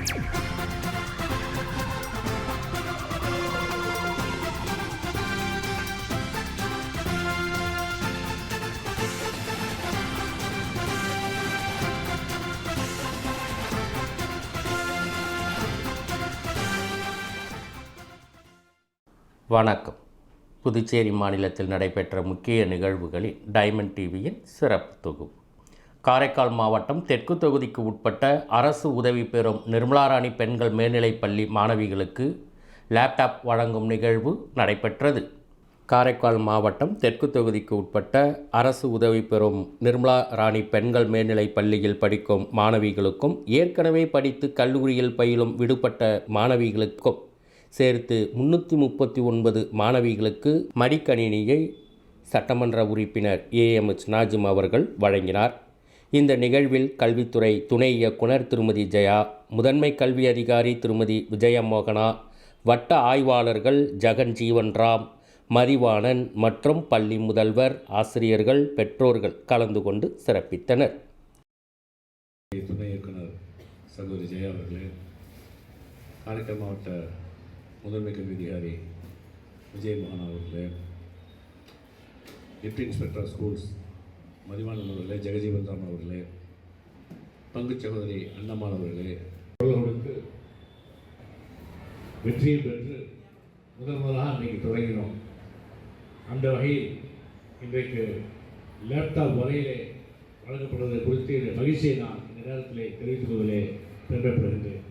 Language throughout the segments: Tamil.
வணக்கம். புதுச்சேரி மாநிலத்தில் நடைபெற்ற முக்கிய நிகழ்வுகளில் டைமண்ட் டிவியின் சிறப்பு தொகுப்பு. காரைக்கால் மாவட்டம் தெற்கு தொகுதிக்கு உட்பட்ட அரசு உதவி பெறும் நிர்மலாராணி பெண்கள் மேல்நிலைப்பள்ளி மாணவிகளுக்கு லேப்டாப் வழங்கும் நிகழ்வு நடைபெற்றது. காரைக்கால் மாவட்டம் தெற்கு தொகுதிக்கு உட்பட்ட அரசு உதவி பெறும் நிர்மலாராணி பெண்கள் மேல்நிலைப் பள்ளியில் படிக்கும் மாணவிகளுக்கும் ஏற்கனவே படித்து கல்லூரியில் பயிலும் விடுபட்ட மாணவிகளுக்கும் சேர்த்து 339 மாணவிகளுக்கு மடிக்கணினியை சட்டமன்ற உறுப்பினர் AMH நாஜிம் அவர்கள் வழங்கினார். இந்த நிகழ்வில் கல்வித்துறை துணை இயக்குனர் திருமதி ஜெயா, முதன்மை கல்வி அதிகாரி திருமதி விஜயமோகனா, வட்ட ஆய்வாளர்கள் ஜெகன் ஜீவன் ராம், மதிவாணன் மற்றும் பள்ளி முதல்வர், ஆசிரியர்கள், பெற்றோர்கள் கலந்து கொண்டு சிறப்பித்தனர். துணை இயக்குனர் சகோதரி ஜெயா அவர்களே, காரைக்கால் மாவட்ட முதன்மை கல்வி அதிகாரி விஜயமோகன் அவர்களே, டிப்டி இன்ஸ்பெக்டர் ஸ்கூல்ஸ் மதிவாணன் அவர்களே, ஜெகஜீவன் ராம் அவர்களே, பங்கு சகோதரி அண்ணம்மாள் அவர்களே, அவர்களுக்கு வெற்றியை பெற்று முதலாக இன்றைக்கு தொடங்கினோம். அந்த வகையில் இன்றைக்கு லேப்டாப் வரையிலே வழங்கப்படுவதை குறித்து மகிழ்ச்சியை நான் இந்த நேரத்தில் தெரிவித்துக் கொள்வதிலே பெருமைப்படுகின்றேன்.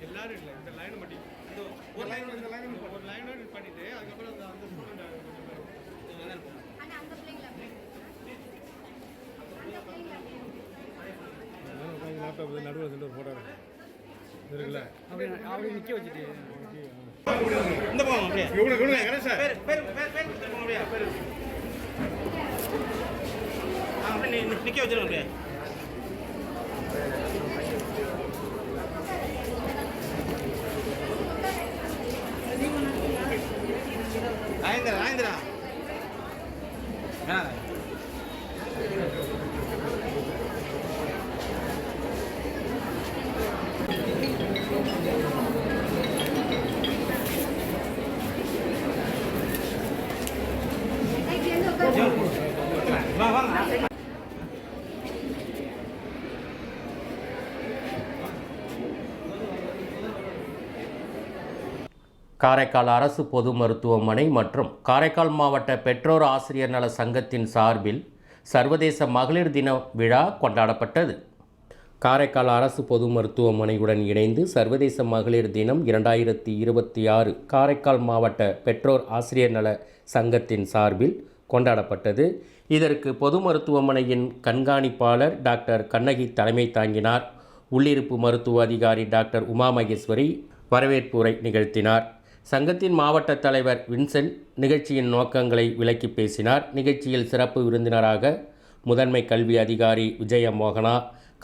எல்லாரும் இல்லை, இந்த லைன் மட்டும் ஒரு லைன் பண்ணிட்டு அதுக்கப்புறம் அந்த லேப்டாப் நடுவில் ரெண்டு ஃபோட்டோ இருக்குல்ல, அப்படி நிற்க வச்சுட்டு இந்த போங்க அப்படியே இவ்வளோ சார் அப்படியே நிற்க வச்சிருங்க அப்படியே. ஆயந்திரா காரைக்கால் அரசு பொது மருத்துவமனை மற்றும் காரைக்கால் மாவட்ட பெற்றோர் ஆசிரியர் நல சங்கத்தின் சார்பில் சர்வதேச மகளிர் தின விழா கொண்டாடப்பட்டது. காரைக்கால் அரசு பொது மருத்துவமனையுடன் இணைந்து சர்வதேச மகளிர் தினம் 2026 காரைக்கால் மாவட்ட பெற்றோர் ஆசிரியர் நல சங்கத்தின் சார்பில் கொண்டாடப்பட்டது. இதற்கு பொது மருத்துவமனையின் கண்காணிப்பாளர் டாக்டர் கண்ணகி தலைமை தாங்கினார். உள்ளிருப்பு மருத்துவ அதிகாரி டாக்டர் உமா மகேஸ்வரி வரவேற்பு உரை நிகழ்த்தினார். சங்கத்தின் மாவட்ட தலைவர் வின்சென்ட் நிகழ்ச்சியின் நோக்கங்களை விளக்கி பேசினார். நிகழ்ச்சியில் சிறப்பு விருந்தினராக முதன்மை கல்வி அதிகாரி விஜயமோகனா,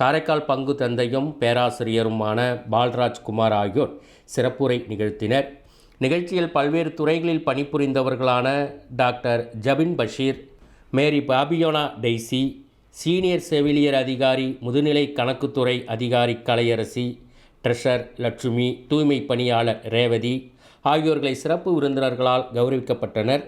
காரைக்கால் பங்கு தந்தையும் பேராசிரியருமான பால்ராஜ்குமார் ஆகியோர் சிறப்புரை நிகழ்த்தினர். நிகழ்ச்சியில் பல்வேறு துறைகளில் பணிபுரிந்தவர்களான டாக்டர் ஜபின் பஷீர், மேரி பாபியோனா டெய்சி, சீனியர் செவிலியர் அதிகாரி, முதுநிலை கணக்குத்துறை அதிகாரி கலையரசி, ட்ரெஷர் லட்சுமி, தூய்மை பணியாளர் ரேவதி ஆகியோர்களை சிறப்பு விருந்தினர்களால் கௌரவிக்கப்பட்டனர்.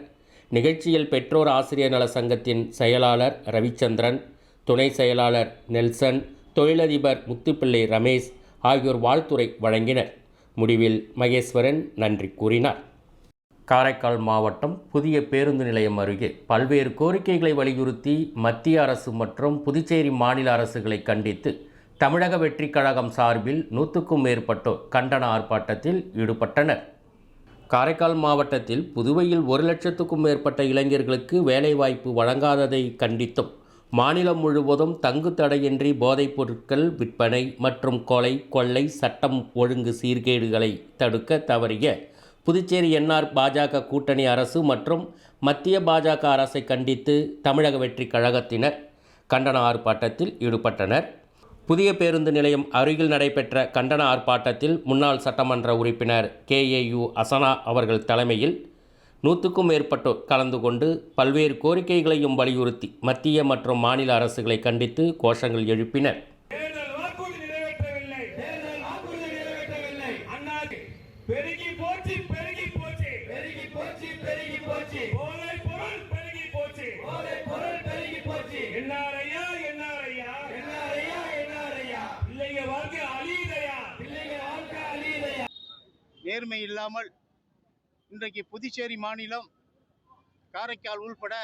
நிகழ்ச்சியில் பெற்றோர் ஆசிரியர் நல சங்கத்தின் செயலாளர் ரவிச்சந்திரன், துணை செயலாளர் நெல்சன், தொழிலதிபர் முத்துப்பிள்ளை ரமேஷ் ஆகியோர் வாழ்த்துரை வழங்கினர். முடிவில் மகேஸ்வரன் நன்றி கூறினார். காரைக்கால் மாவட்டம் புதிய பேருந்து நிலையம் அருகே பல்வேறு கோரிக்கைகளை வலியுறுத்தி மத்திய அரசு மற்றும் புதுச்சேரி மாநில அரசுகளை கண்டித்து தமிழக வெற்றிக் கழகம் சார்பில் 100க்கும் மேற்பட்டோர் கண்டன ஆர்ப்பாட்டத்தில் ஈடுபட்டனர். காரைக்கால் மாவட்டத்தில் புதுவையில் 1 லட்சத்துக்கும் மேற்பட்ட இளைஞர்களுக்கு வேலைவாய்ப்பு வழங்காததை கண்டித்தும் மாநிலம் முழுவதும் தங்கு தடையின்றி போதைப் பொருட்கள் விற்பனை மற்றும் கொலை கொள்ளை சட்டம் ஒழுங்கு சீர்கேடுகளை தடுக்க தவறிய புதுச்சேரி என்ஆர் பாஜக கூட்டணி அரசு மற்றும் மத்திய பாஜக அரசை கண்டித்து தமிழக வெற்றிக் கழகத்தினர் கண்டன ஆர்ப்பாட்டத்தில் ஈடுபட்டனர். புதிய பேருந்து நிலையம் அருகில் நடைபெற்ற கண்டன ஆர்ப்பாட்டத்தில் முன்னாள் சட்டமன்ற உறுப்பினர் KAU அசனா அவர்கள் தலைமையில் 100க்கும் மேற்பட்டோர் கலந்து கொண்டு பல்வேறு கோரிக்கைகளையும் வலியுறுத்தி மத்திய மற்றும் மாநில அரசுகளை கண்டித்து கோஷங்கள் எழுப்பினர். நேர்மை இல்லாமல் இன்றைக்கு புதுச்சேரி மாநிலம் காரைக்கால் உள்பட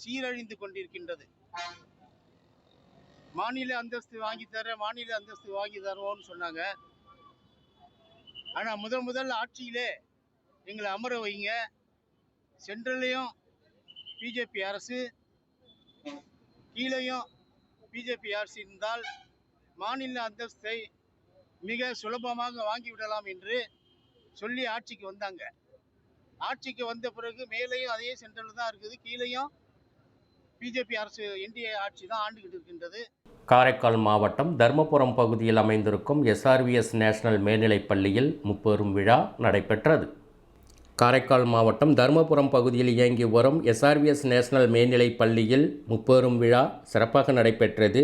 சீரழிந்து கொண்டிருக்கின்றது. மாநில அந்தஸ்து வாங்கி தருவோம்னு சொன்னாங்க. ஆனால் முதல் ஆட்சியிலே எங்களை அமர வைங்க, சென்ட்ரல்லையும் பிஜேபி அரசு கீழையும் பிஜேபி அரசு இருந்தால் மாநில அந்தஸ்தை மிக சுலபமாக வாங்கிவிடலாம் என்று சொல்லி ஆட்சிக்கு வந்தாங்க. ஆட்சிக்கு வந்த பிறகு மேலேயும் அதே சென்ட்ரல் தான் இருக்குது, கீழேயும் பிஜேபி அரசு என்டிஏ ஆட்சி தான் ஆண்டுகிட்டு இருக்கின்றது. காரைக்கால் மாவட்டம் தர்மபுரம் பகுதியில் அமைந்திருக்கும் SRVS நேஷனல் மேல்நிலைப் பள்ளியில் முப்பெரும் விழா நடைபெற்றது. காரைக்கால் மாவட்டம் தர்மபுரம் பகுதியில் இயங்கி வரும் SRVS நேஷனல் மேல்நிலைப் பள்ளியில் முப்பெரும் விழா சிறப்பாக நடைபெற்றது.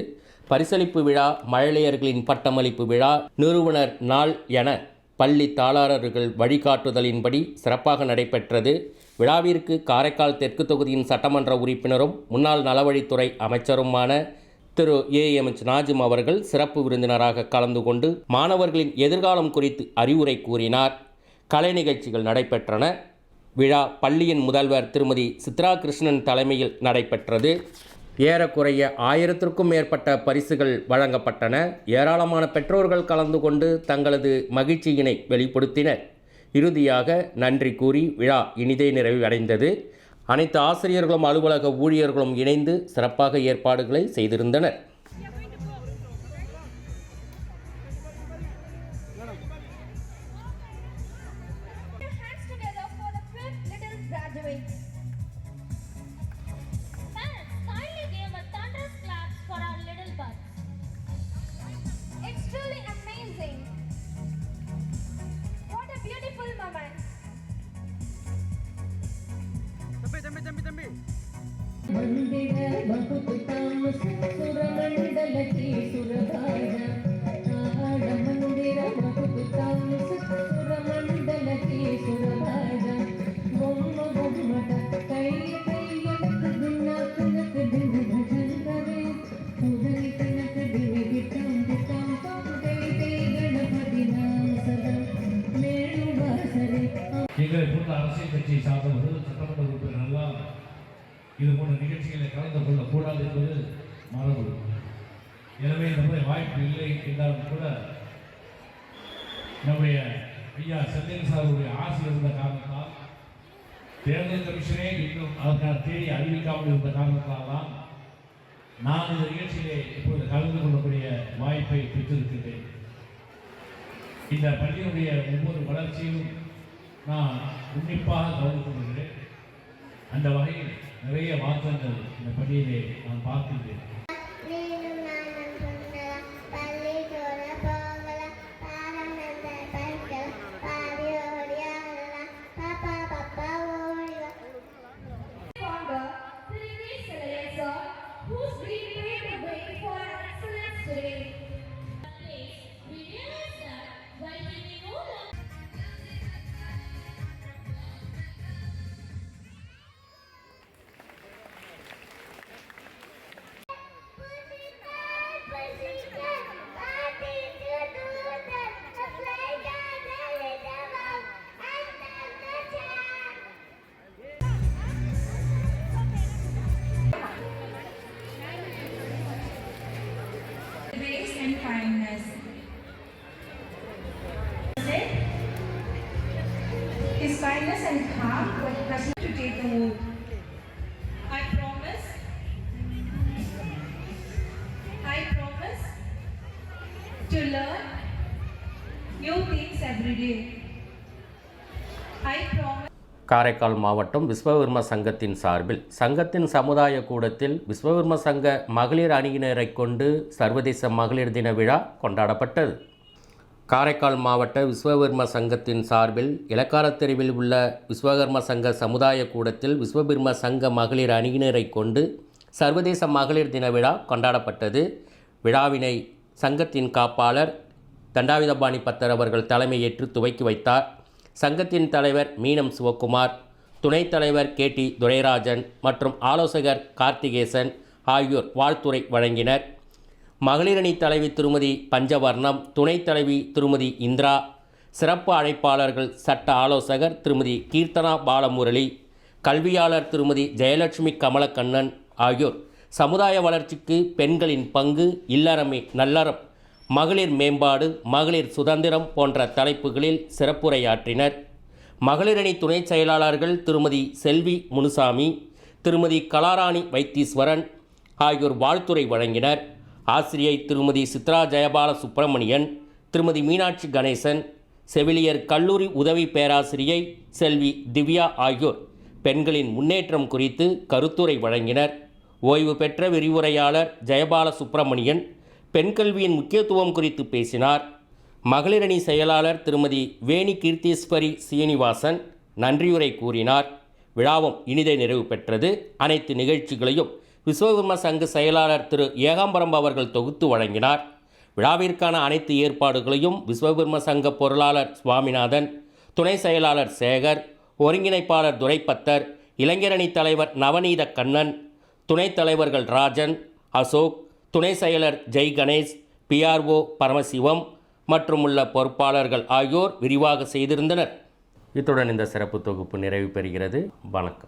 பரிசளிப்பு விழா, மழலையர்களின் பட்டமளிப்பு விழா, நிறுவனர் நாள் என பள்ளி தாளாளர்கள் வழிகாட்டுதலின்படி சிறப்பாக நடைபெற்றது. விழாவிற்கு காரைக்கால் தெற்கு தொகுதியின் சட்டமன்ற உறுப்பினரும் முன்னாள் நலவழித்துறை அமைச்சருமான திரு AMH நாஜிம் அவர்கள் சிறப்பு விருந்தினராக கலந்து கொண்டு மாணவர்களின் எதிர்காலம் குறித்து அறிவுரை கூறினார். கலை நிகழ்ச்சிகள் நடைபெற்றன. விழா பள்ளியின் முதல்வர் திருமதி சித்ரா கிருஷ்ணன் தலைமையில் நடைபெற்றது. ஏறக்குறைய 1000க்கும் மேற்பட்ட பரிசுகள் வழங்கப்பட்டன. ஏராளமான பெற்றோர்கள் கலந்து கொண்டு தங்களது மகிழ்ச்சியினை வெளிப்படுத்தினர். இறுதியாக நன்றி கூறி விழா இனிதே நிறைவடைந்தது. அனைத்து ஆசிரியர்களும் அலுவலக ஊழியர்களும் இணைந்து சிறப்பாக ஏற்பாடுகளை செய்திருந்தனர். தம்பி मंदिर बहुताम सुरमंडलकी सुरभाजा आड मंदिर बहुताम सुरमंडलकी सुरभाजा बोम बोमट कई कईयक दिनक नक दिन भजन करे उदय तिनक दिन गिटाम गिटाम गई गणपति नाम सदा मेणु वासरे எங்களை போன்ற அரசியல் கட்சியை சார்ந்தவர்கள் சட்டமன்ற உறுப்பினர்கள் இது போன்ற நிகழ்ச்சிகளில் கலந்து கொள்ளக்கூடாது என்பது மரபு. எனவே இந்த முறை வாய்ப்பு இல்லை என்றாலும் கூட நம்முடைய ஐயா செந்தில் சாருடைய ஆசை இருந்த காரணத்தால் தேர்தல் கமிஷனே இன்னும் அதற்கான தேதி அறிவிக்காமல் இருந்த காரணத்தால் தான் நான் இந்த நிகழ்ச்சியிலே இப்போது கலந்து கொள்ளக்கூடிய வாய்ப்பை பெற்றிருக்கின்றேன். இந்த பள்ளியினுடைய ஒவ்வொரு வளர்ச்சியும் நான் உன்னிப்பாக கவனித்து கொள்கிறேன். அந்த வகையில் நிறைய மாற்றங்கள் இந்த பள்ளியிலே நான் பார்க்கின்றேன். kindness and calm, but Krishna to take the mood. I promise to learn new things every day. I promise. Karaikal மாவட்டம் விஸ்வகர்ம சங்கத்தின் சார்பில் சங்கத்தின் சமுதாய கூடத்தில் விஸ்வகர்ம சங்க மகளிர் அணியினரை கொண்டு சர்வதேச மகளிர் தின விழா கொண்டாடப்பட்டது. காரைக்கால் மாவட்ட விஸ்வகர்ம சங்கத்தின் சார்பில் இலக்காரத் தெருவில் உள்ள விஸ்வகர்ம சங்க சமுதாய கூடத்தில் விஸ்வகர்ம சங்க மகளிர் அணியினரை கொண்டு சர்வதேச மகளிர் தின விழா கொண்டாடப்பட்டது. விழாவினை சங்கத்தின் காப்பாளர் தண்டாயுதபாணி பத்தர் அவர்கள் தலைமையேற்று துவக்கி வைத்தார். சங்கத்தின் தலைவர் மீனம் சிவக்குமார், துணைத் தலைவர் KT துரைராஜன் மற்றும் ஆலோசகர் கார்த்திகேசன் ஆகியோர் வாழ்த்துரை வழங்கினர். மகளிரணி தலைவி திருமதி பஞ்சவர்ணம், துணைத் தலைவி திருமதி இந்திரா, சிறப்பு அழைப்பாளர்கள் சட்ட ஆலோசகர் திருமதி கீர்த்தனா பாலமுரளி, கல்வியாளர் திருமதி ஜெயலட்சுமி கமலக்கண்ணன் ஆகியோர் சமுதாய வளர்ச்சிக்கு பெண்களின் பங்கு, இல்லறமே நல்லறம், மகளிர் மேம்பாடு, மகளிர் சுதந்திரம் போன்ற தலைப்புகளில் சிறப்புரையாற்றினர். மகளிரணி துணை செயலாளர்கள் திருமதி செல்வி முனுசாமி, திருமதி கலாராணி வைத்தீஸ்வரன் ஆகியோர் வாழ்த்துரை வழங்கினர். ஆசிரியை திருமதி சித்ரா ஜெயபால சுப்பிரமணியன், திருமதி மீனாட்சி கணேசன், செவிலியர் கல்லூரி உதவி பேராசிரியை செல்வி திவ்யா ஆகியோர் பெண்களின் முன்னேற்றம் குறித்து கருத்துரை வழங்கினர். ஓய்வு பெற்ற விரிவுரையாளர் ஜெயபால சுப்பிரமணியன் பெண் கல்வியின் முக்கியத்துவம் குறித்து பேசினார். மகளிரணி செயலாளர் திருமதி வேணி கீர்த்தீஸ்வரி சீனிவாசன் நன்றியுரை கூறினார். விழாவும் இனிதே நிறைவு பெற்றது. அனைத்து நிகழ்ச்சிகளையும் விஸ்வகர்ம சங்க செயலாளர் திரு ஏகாம்பரம் அவர்கள் தொகுத்து வழங்கினார். விழாவிற்கான அனைத்து ஏற்பாடுகளையும் விஸ்வகர்ம சங்க பொருளாளர் சுவாமிநாதன், துணை செயலாளர் சேகர், ஒருங்கிணைப்பாளர் துரைப்பத்தர், இளைஞரணி தலைவர் நவநீத கண்ணன், துணைத் தலைவர்கள் ராஜன், அசோக், துணை செயலர் ஜெய் கணேஷ், PRO பரமசிவம் மற்றும் உள்ள பொறுப்பாளர்கள் ஆகியோர் விரிவாக செய்திருந்தனர். இத்துடன் இந்த சிறப்பு தொகுப்பு நிறைவு பெறுகிறது. வணக்கம்.